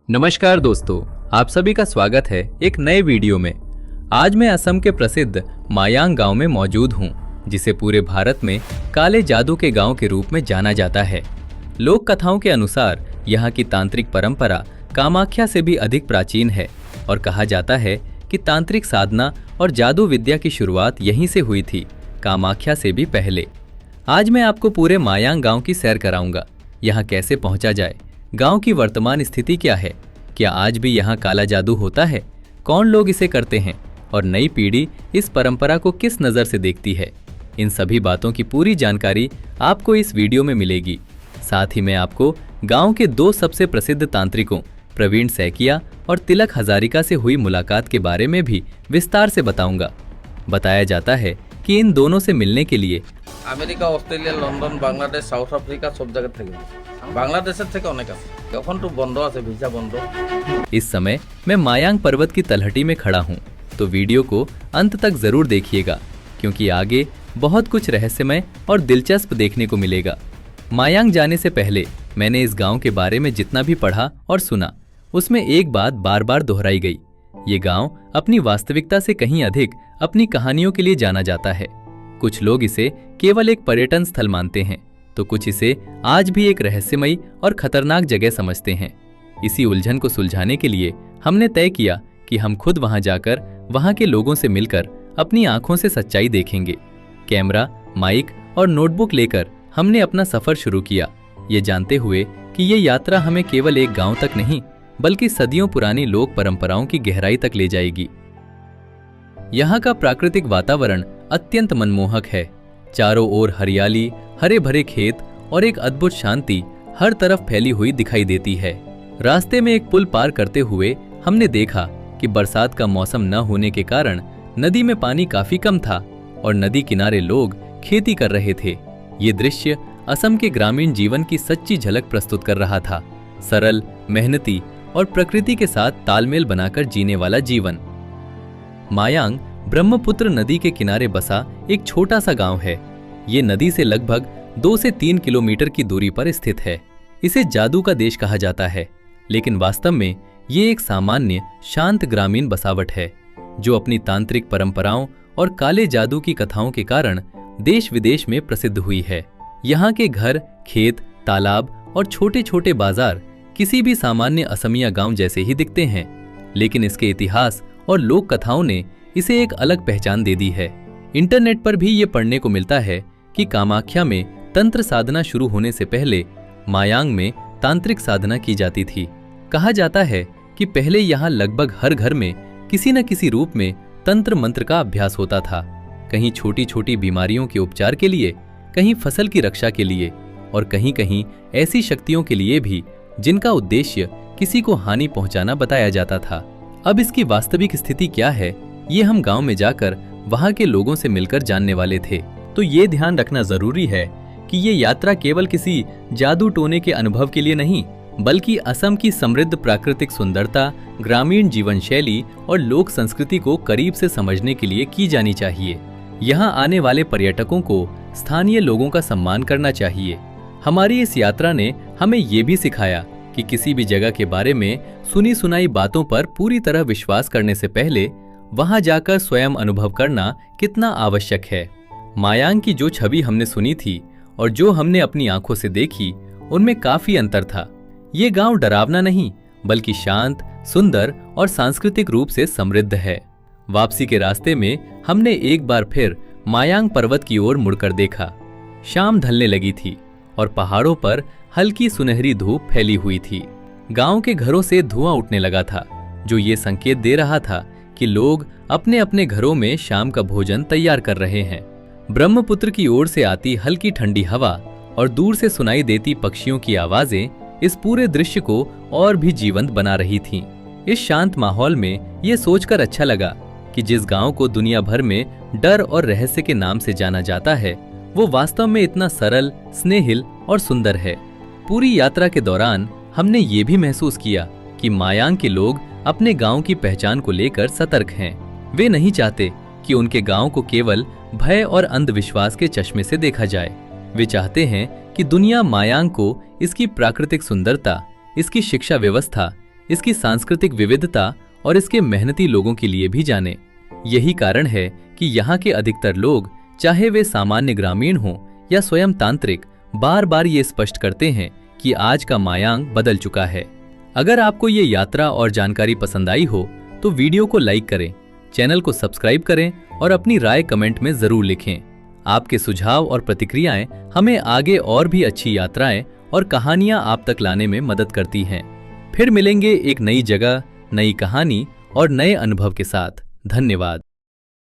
नमस्कार दोस्तों, आप सभी का स्वागत है एक नए वीडियो में। आज मैं असम के प्रसिद्ध मायांग गांव में मौजूद हूं, जिसे पूरे भारत में काले जादू के गांव के रूप में जाना जाता है। लोक कथाओं के अनुसार यहाँ की तांत्रिक परंपरा कामाख्या से भी अधिक प्राचीन है और कहा जाता है कि तांत्रिक साधना और जादू विद्या की शुरुआत यहीं से हुई थी, कामाख्या से भी पहले। आज मैं आपको पूरे मायांग गांव की सैर कराऊंगा। यहाँ कैसे पहुंचा जाए, गांव की वर्तमान स्थिति क्या है, क्या आज भी यहाँ काला जादू होता है, कौन लोग इसे करते हैं और नई पीढ़ी इस परंपरा को किस नज़र से देखती है। इन सभी बातों की पूरी जानकारी आपको इस वीडियो में मिलेगी। साथ ही मैं आपको गांव के दो सबसे प्रसिद्ध तांत्रिकों प्रवीण सैकिया और तिलक हजारिका से हुई मुलाकात के बारे में भी विस्तार से बताऊंगा। बताया जाता है कि इन दोनों से मिलने के लिए America, Australia, London, Bangladesh, south Africa সব জায়গা থেকে বাংলাদেশের থেকে অনেক আছে। এখন তো বন্ধ আছে, ভিসা বন্ধ। इस समय मैं मायांग पर्वत की तलहटी में खड़ा हूँ, तो वीडियो को अंत तक जरूर देखिएगा क्योंकि आगे बहुत कुछ रहस्यमय और दिलचस्प देखने को मिलेगा। मायांग जाने से पहले मैंने इस गांव के बारे में जितना भी पढ़ा और सुना, उसमें एक बात बार बार दोहराई गई। ये गांव अपनी वास्तविकता से कहीं अधिक अपनी कहानियों के लिए जाना जाता है। कुछ लोग इसे केवल एक पर्यटन स्थल मानते हैं, तो कुछ इसे आज भी एक रहस्यमयी और खतरनाक जगह समझते हैं। इसी उलझन को सुलझाने के लिए हमने तय किया कि हम खुद वहां जाकर वहां के लोगों से मिलकर अपनी आंखों से सच्चाई देखेंगे। कैमरा, माइक और नोटबुक लेकर हमने अपना सफर शुरू किया, ये जानते हुए कि ये यात्रा हमें केवल एक गांव तक नहीं बल्कि सदियों पुरानी लोक परंपराओं की गहराई तक ले जाएगी। यहाँ का प्राकृतिक वातावरण अत्यंत मनमोहक है। चारों ओर हरियाली, हरे भरे खेत और एक अद्भुत शांति हर तरफ फैली हुई दिखाई देती है। रास्ते में एक पुल पार करते हुए हमने देखा कि बरसात का मौसम न होने के कारण नदी में पानी काफी कम था और नदी किनारे लोग खेती कर रहे थे। ये दृश्य असम के ग्रामीण जीवन की सच्ची झलक प्रस्तुत कर रहा था। सरल, मेहनती और प्रकृति के साथ तालमेल बनाकर जीने वाला जीवन। मायांग ब्रह्मपुत्र नदी के किनारे बसा एक छोटा सा गांव है। ये नदी से लगभग 2 से 3 किलोमीटर की दूरी पर स्थित है। इसे जादू का देश कहा जाता है, लेकिन वास्तव में ये एक सामान्य शांत ग्रामीण बसावट है जो अपनी तांत्रिक परंपराओं और काले जादू की कथाओं के कारण देश विदेश में प्रसिद्ध हुई है। यहाँ के घर, खेत, तालाब और छोटे छोटे बाजार किसी भी सामान्य असमिया गांव जैसे ही दिखते हैं, लेकिन इसके इतिहास और लोक कथाओं ने इसे एक अलग पहचान दे दी है। इंटरनेट पर भी ये पढ़ने को मिलता है कि कामाख्या में तंत्र साधना शुरू होने से पहले मायांग में तांत्रिक साधना की जाती थी। कहा जाता है कि पहले यहाँ लगभग हर घर में किसी न किसी रूप में तंत्र मंत्र का अभ्यास होता था, कहीं छोटी छोटी बीमारियों के उपचार के लिए, कहीं फसल की रक्षा के लिए और कहीं कहीं ऐसी शक्तियों के लिए भी जिनका उद्देश्य किसी को हानि पहुंचाना बताया जाता था। अब इसकी वास्तविक स्थिति क्या है, ये हम गांव में जाकर वहां के लोगों से मिलकर जानने वाले थे। तो ये ध्यान रखना जरूरी है कि ये यात्रा केवल किसी जादू टोने के अनुभव के लिए नहीं, बल्कि असम की समृद्ध प्राकृतिक सुंदरता, ग्रामीण जीवन शैली और लोक संस्कृति को करीब से समझने के लिए की जानी चाहिए। यहाँ आने वाले पर्यटकों को स्थानीय लोगों का सम्मान करना चाहिए। हमारी इस यात्रा ने हमें ये भी सिखाया कि किसी भी जगह के बारे में सुनी सुनाई बातों पर पूरी तरह विश्वास करने से पहले वहां जाकर स्वयं अनुभव करना कितना आवश्यक है। मायांग की जो छवि हमने सुनी थी और जो हमने अपनी आंखों से देखी, उनमें काफी अंतर था। ये गांव डरावना नहीं बल्कि शांत, सुंदर और सांस्कृतिक रूप से समृद्ध है। वापसी के रास्ते में हमने एक बार फिर मायांग पर्वत की ओर मुड़कर देखा। शाम ढलने लगी थी और पहाड़ों पर हल्की सुनहरी धूप फैली हुई थी। गांव के घरों से धुआं उठने लगा था, जो ये संकेत दे रहा था कि लोग अपने अपने घरों में शाम का भोजन तैयार कर रहे हैं। ब्रह्मपुत्र की ओर से आती हल्की ठंडी हवा और दूर से सुनाई देती पक्षियों की आवाजें इस पूरे दृश्य को और भी जीवंत बना रही थीं। इस शांत माहौल में ये सोचकर अच्छा लगा कि जिस गांव को दुनिया भर में डर और रहस्य के नाम से जाना जाता है, वो वास्तव में इतना सरल, स्नेहिल और सुंदर है। पूरी यात्रा के दौरान हमने ये भी महसूस किया कि मायांग के लोग अपने गांव की पहचान को लेकर सतर्क हैं। वे नहीं चाहते कि उनके गांव को केवल भय और अंधविश्वास के चश्मे से देखा जाए। वे चाहते हैं कि दुनिया मायांग को इसकी प्राकृतिक सुंदरता, इसकी शिक्षा व्यवस्था, इसकी सांस्कृतिक विविधता और इसके मेहनती लोगों के लिए भी जानें। यही कारण है कि यहाँ के अधिकतर लोग, चाहे वे सामान्य ग्रामीण हों या स्वयं तांत्रिक, बार बार ये स्पष्ट करते हैं कि आज का मायांग बदल चुका है। अगर आपको ये यात्रा और जानकारी पसंद आई हो तो वीडियो को लाइक करें, चैनल को सब्सक्राइब करें और अपनी राय कमेंट में जरूर लिखें। आपके सुझाव और प्रतिक्रियाएं हमें आगे और भी अच्छी यात्राएं और कहानियां आप तक लाने में मदद करती हैं। फिर मिलेंगे एक नई जगह, नई कहानी और नए अनुभव के साथ। धन्यवाद।